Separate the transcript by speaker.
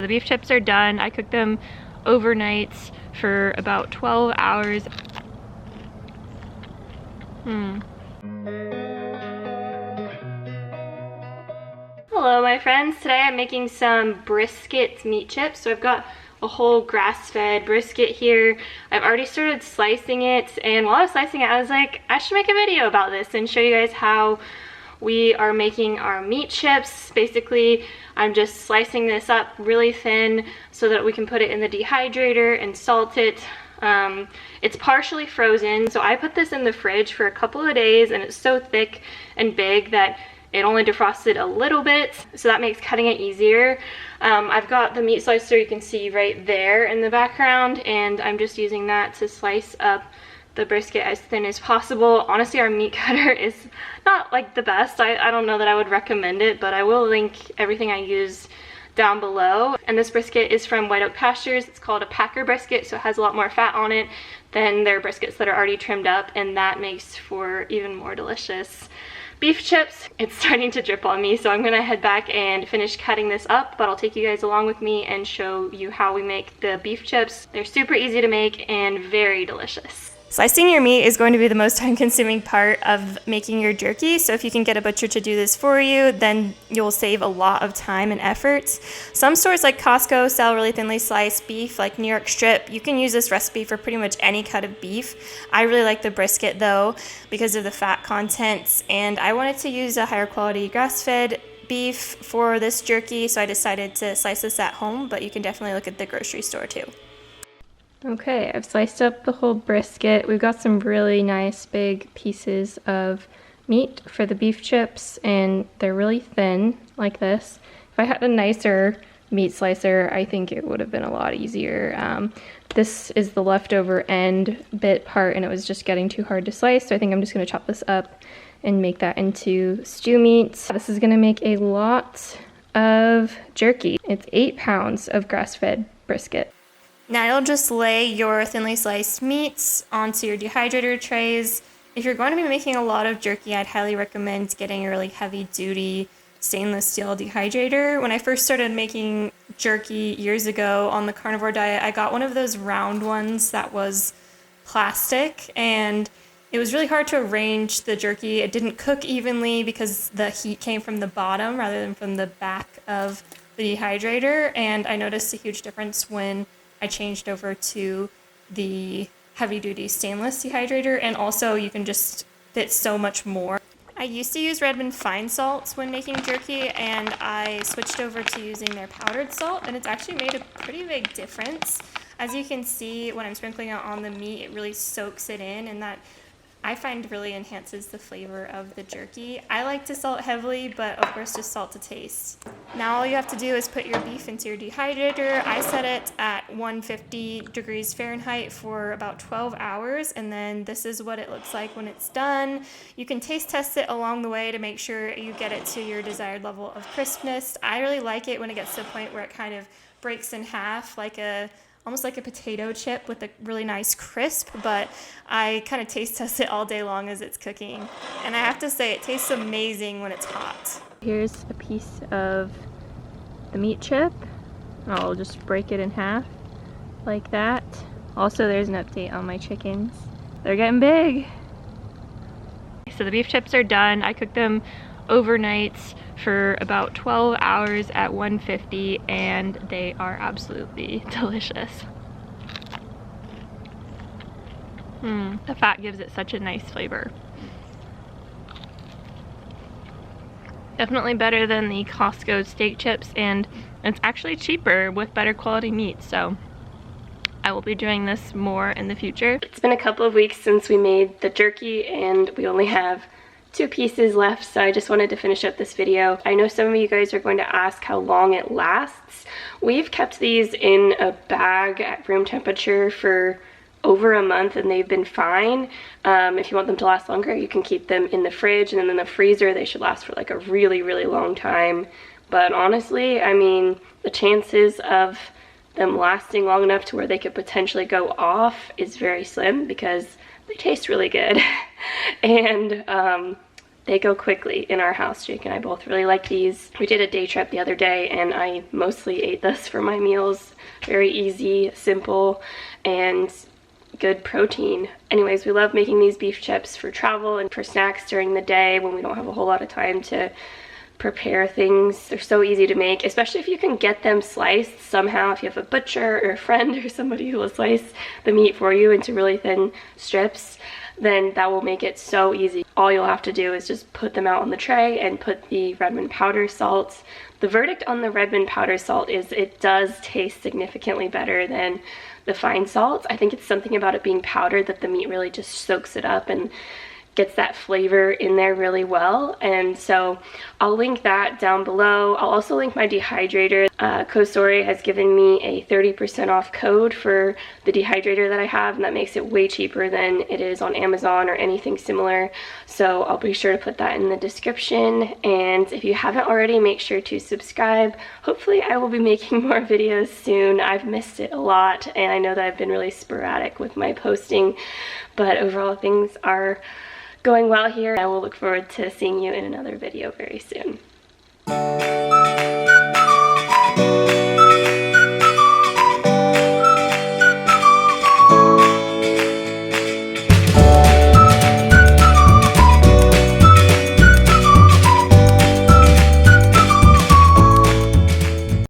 Speaker 1: The beef chips are done. I cooked them overnight for about 12 hours. Hello my friends, today I'm making some brisket meat chips. So I've got a whole grass-fed brisket here. I've already started slicing it, and while I was slicing it I was like, I should make a video about this and show you guys how we are making our meat chips. Basically, I'm just slicing this up really thin so that we can put it in the dehydrator and salt it. It's partially frozen, so I put this in the fridge for a couple of days, and it's so thick and big that it only defrosted a little bit, so that makes cutting it easier. I've got the meat slicer you can see right there in the background, and I'm just using that to slice up the brisket as thin as possible. Honestly, our meat cutter is not like the best. I don't know that I would recommend it, but I will link everything I use down below. And this brisket is from Oak Pastures. It's called a Packer brisket, so it has a lot more fat on it than their briskets that are already trimmed up, and that makes for even more delicious beef chips. It's starting to drip on me, so I'm gonna head back and finish cutting this up, but I'll take you guys along with me and show you how we make the beef chips. They're super easy to make and very delicious. Slicing your meat is going to be the most time-consuming part of making your jerky, so if you can get a butcher to do this for you, then you'll save a lot of time and effort. Some stores like Costco sell really thinly sliced beef, like New York strip. You can use this recipe for pretty much any cut of beef. I really like the brisket though because of the fat content, and I wanted to use a higher quality grass-fed beef for this jerky, so I decided to slice this at home, but you can definitely look at the grocery store too. Okay, I've sliced up the whole brisket. We've got some really nice big pieces of meat for the beef chips, and they're really thin like this. If I had a nicer meat slicer, I think it would have been a lot easier. This is the leftover end bit part, and it was just getting too hard to slice, so I think I'm just going to chop this up and make that into stew meat. This is going to make a lot of jerky. It's 8 pounds of grass-fed brisket. Now you'll just lay your thinly sliced meats onto your dehydrator trays. If you're going to be making a lot of jerky, I'd highly recommend getting a really heavy duty stainless steel dehydrator. When I first started making jerky years ago on the carnivore diet, I got one of those round ones that was plastic, and it was really hard to arrange the jerky. It didn't cook evenly because the heat came from the bottom rather than from the back of the dehydrator, and I noticed a huge difference when I changed over to the heavy-duty stainless dehydrator, and also you can just fit so much more. I used to use Redmond fine salts when making jerky, and I switched over to using their powdered salt, and it's actually made a pretty big difference. As you can see, when I'm sprinkling it on the meat, it really soaks it in, and that I find really enhances the flavor of the jerky. I like to salt heavily, but of course just salt to taste. Now all you have to do is put your beef into your dehydrator. I set it at 150 degrees Fahrenheit for about 12 hours, and then this is what it looks like when it's done. You can taste test it along the way to make sure you get it to your desired level of crispness. I really like it when it gets to the point where it kind of breaks in half, almost like a potato chip with a really nice crisp, but I kind of taste test it all day long as it's cooking. And I have to say, it tastes amazing when it's hot. Here's a piece of the meat chip. I'll just break it in half like that. Also, there's an update on my chickens. They're getting big. So the beef chips are done. I cooked them overnight for about 12 hours at 150, and they are absolutely delicious. The fat gives it such a nice flavor. Definitely better than the Costco steak chips, and it's actually cheaper with better quality meat, so I will be doing this more in the future. It's been a couple of weeks since we made the jerky, and we only have 2 pieces left, so I just wanted to finish up this video. I know some of you guys are going to ask how long it lasts. We've kept these in a bag at room temperature for over a month, and they've been fine. If you want them to last longer, you can keep them in the fridge, and then in the freezer they should last for like a really, really long time. But honestly, I mean, the chances of them lasting long enough to where they could potentially go off is very slim because they taste really good. And they go quickly in our house. Jake and I both really like these. We did a day trip the other day and I mostly ate this for my meals. Very easy, simple, and good protein. Anyways, we love making these beef chips for travel and for snacks during the day when we don't have a whole lot of time to prepare things. They're so easy to make, especially if you can get them sliced somehow. If you have a butcher or a friend or somebody who will slice the meat for you into really thin strips, then that will make it so easy. All you'll have to do is just put them out on the tray and put the Redmond powder salt. The verdict on the Redmond powder salt is it does taste significantly better than the fine salt. I think it's something about it being powdered that the meat really just soaks it up and gets that flavor in there really well. And so I'll link that down below. I'll also link my dehydrator. Kosori has given me a 30% off code for the dehydrator that I have, and that makes it way cheaper than it is on Amazon or anything similar. So I'll be sure to put that in the description. And if you haven't already, make sure to subscribe. Hopefully I will be making more videos soon. I've missed it a lot, and I know that I've been really sporadic with my posting, but overall things are going well here. I will look forward to seeing you in another video very soon.